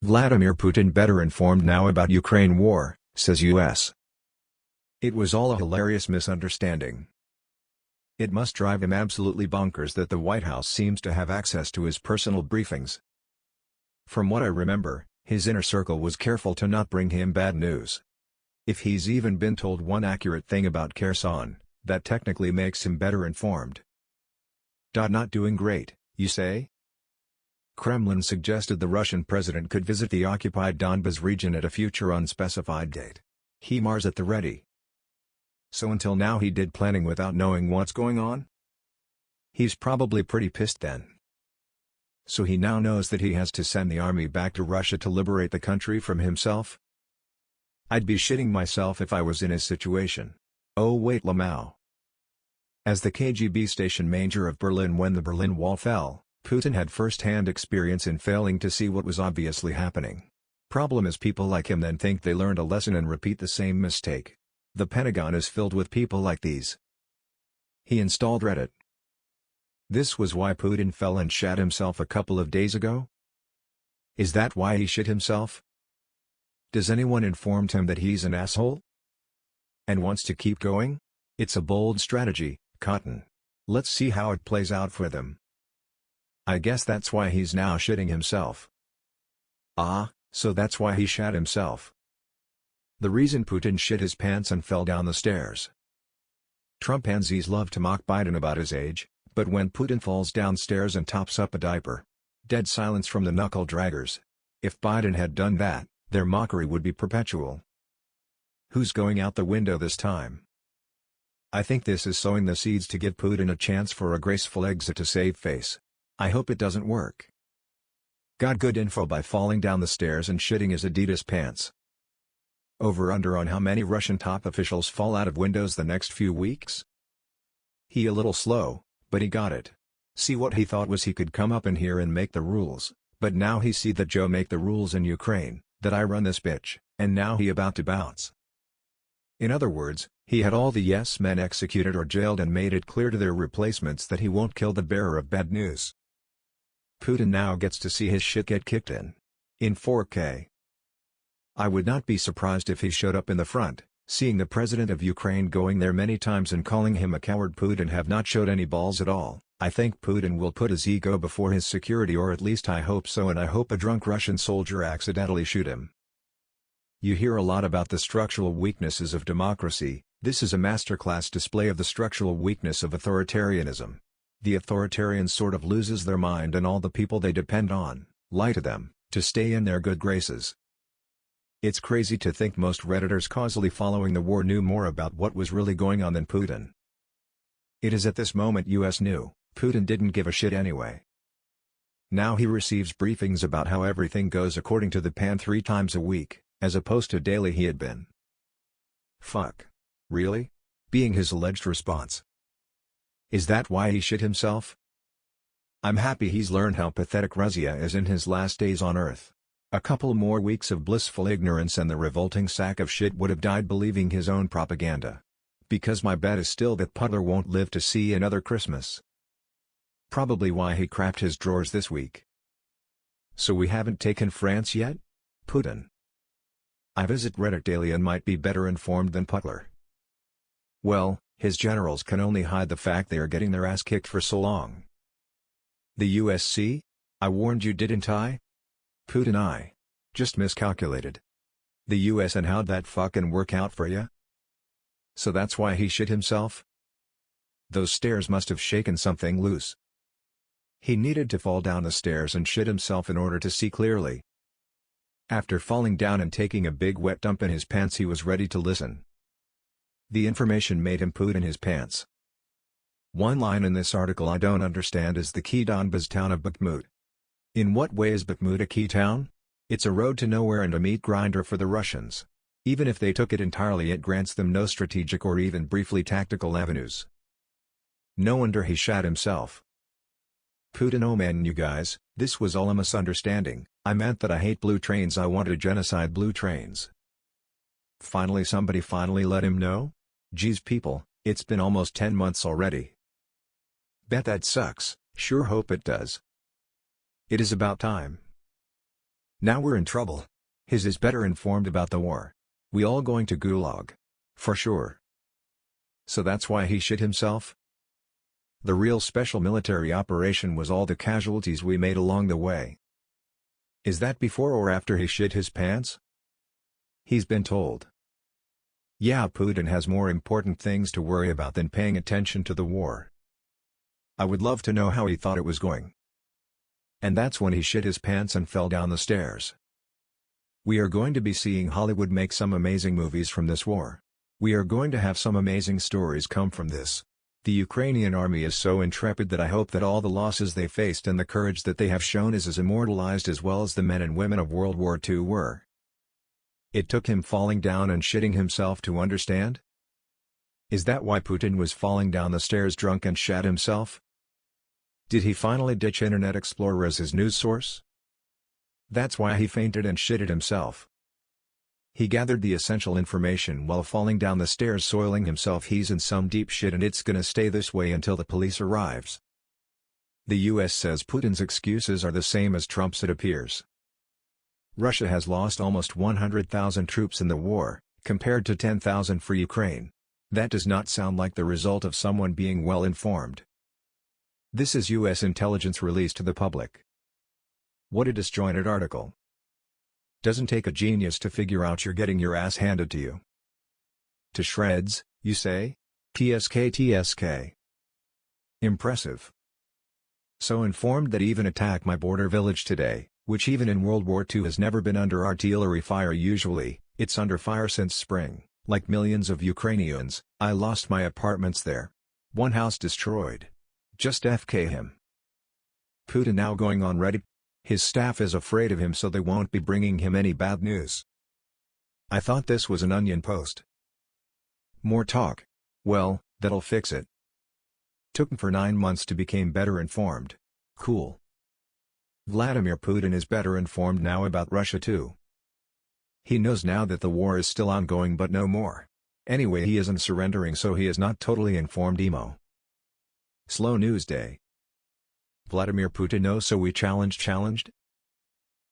Vladimir Putin better informed now about Ukraine war, says US. It was all a hilarious misunderstanding. It must drive him absolutely bonkers that the White House seems to have access to his personal briefings. From what I remember, his inner circle was careful to not bring him bad news. If he's even been told one accurate thing about Kherson, that technically makes him better informed. Not doing great, you say? Kremlin suggested the Russian president could visit the occupied Donbas region at a future unspecified date. HIMARS at the ready. So until now he did planning without knowing what's going on? He's probably pretty pissed then. So he now knows that he has to send the army back to Russia to liberate the country from himself? I'd be shitting myself if I was in his situation. Oh wait, Lamau. As the KGB station manager of Berlin when the Berlin Wall fell, Putin had first-hand experience in failing to see what was obviously happening. Problem is people like him then think they learned a lesson and repeat the same mistake. The Pentagon is filled with people like these. He installed Reddit. This was why Putin fell and shat himself a couple of days ago? Is that why he shit himself? Does anyone informed him that he's an asshole? And wants to keep going? It's a bold strategy, Cotton. Let's see how it plays out for them. I guess that's why he's now shitting himself. Ah, so that's why he shat himself. The reason Putin shit his pants and fell down the stairs. Trumpansies love to mock Biden about his age, but when Putin falls downstairs and tops up a diaper, dead silence from the knuckle draggers. If Biden had done that, their mockery would be perpetual. Who's going out the window this time? I think this is sowing the seeds to give Putin a chance for a graceful exit to save face. I hope it doesn't work. Got good info by falling down the stairs and shitting his Adidas pants. Over/under on how many Russian top officials fall out of windows the next few weeks? He a little slow, but he got it. See what he thought was he could come up in here and make the rules, but now he see that Joe make the rules in Ukraine, that I run this bitch, and now he about to bounce. In other words, he had all the yes men executed or jailed and made it clear to their replacements that he won't kill the bearer of bad news. Putin now gets to see his shit get kicked in 4K. I would not be surprised if he showed up in the front, seeing the president of Ukraine going there many times and calling him a coward. Putin have not showed any balls at all. I think Putin will put his ego before his security, or at least I hope so, and I hope a drunk Russian soldier accidentally shoot him. You hear a lot about the structural weaknesses of democracy. This is a masterclass display of the structural weakness of authoritarianism. The authoritarian sort of loses their mind, and all the people they depend on, lie to them, to stay in their good graces. It's crazy to think most Redditors causally following the war knew more about what was really going on than Putin. It is at this moment US knew, Putin didn't give a shit anyway. Now he receives briefings about how everything goes according to the plan 3 times a week, as opposed to daily he had been. Fuck. Really? Being his alleged response. Is that why he shit himself? I'm happy he's learned how pathetic Russia is in his last days on Earth. A couple more weeks of blissful ignorance and the revolting sack of shit would have died believing his own propaganda. Because my bet is still that Putler won't live to see another Christmas. Probably why he crapped his drawers this week. So we haven't taken France yet? Putin. I visit Reddit daily and might be better informed than Putler. Well, his generals can only hide the fact they are getting their ass kicked for so long. The USC? I warned you, didn't I? Putin, I just miscalculated. The US, and how'd that fucking work out for ya? So that's why he shit himself? Those stairs must have shaken something loose. He needed to fall down the stairs and shit himself in order to see clearly. After falling down and taking a big wet dump in his pants, he was ready to listen. The information made him poot in his pants. One line in this article I don't understand is the key Donbas town of Bakhmut. In what way is Bakhmut a key town? It's a road to nowhere and a meat grinder for the Russians. Even if they took it entirely, it grants them no strategic or even briefly tactical avenues. No wonder he shat himself. Putin, oh man, you guys, this was all a misunderstanding. I meant that I hate blue trains. I want to genocide blue trains. Finally somebody let him know? Geez people, it's been almost 10 months already. Bet that sucks, sure hope it does. It is about time. Now we're in trouble. His is better informed about the war. We all going to gulag. For sure. So that's why he shit himself? The real special military operation was all the casualties we made along the way. Is that before or after he shit his pants? He's been told. Yeah, Putin has more important things to worry about than paying attention to the war. I would love to know how he thought it was going. And that's when he shit his pants and fell down the stairs. We are going to be seeing Hollywood make some amazing movies from this war. We are going to have some amazing stories come from this. The Ukrainian army is so intrepid that I hope that all the losses they faced and the courage that they have shown is as immortalized as well as the men and women of World War II were. It took him falling down and shitting himself to understand? Is that why Putin was falling down the stairs drunk and shat himself? Did he finally ditch Internet Explorer as his news source? That's why he fainted and shitted himself. He gathered the essential information while falling down the stairs soiling himself. He's in some deep shit and it's gonna stay this way until the police arrives. The US says Putin's excuses are the same as Trump's it appears. Russia has lost almost 100,000 troops in the war, compared to 10,000 for Ukraine. That does not sound like the result of someone being well informed. This is US intelligence released to the public. What a disjointed article. Doesn't take a genius to figure out you're getting your ass handed to you. To shreds, you say? TSK. Impressive. So informed that even attack my border village today, which even in World War II has never been under artillery fire usually, it's under fire since spring. Like millions of Ukrainians, I lost my apartments there. One house destroyed. Just FK him. Putin now going on Reddit. His staff is afraid of him so they won't be bringing him any bad news. I thought this was an Onion post. More talk. Well, that'll fix it. Took him for 9 months to become better informed. Cool. Vladimir Putin is better informed now about Russia too. He knows now that the war is still ongoing but no more. Anyway, he isn't surrendering, so he is not totally informed emo. Slow news day. Vladimir Putin knows, so we challenged?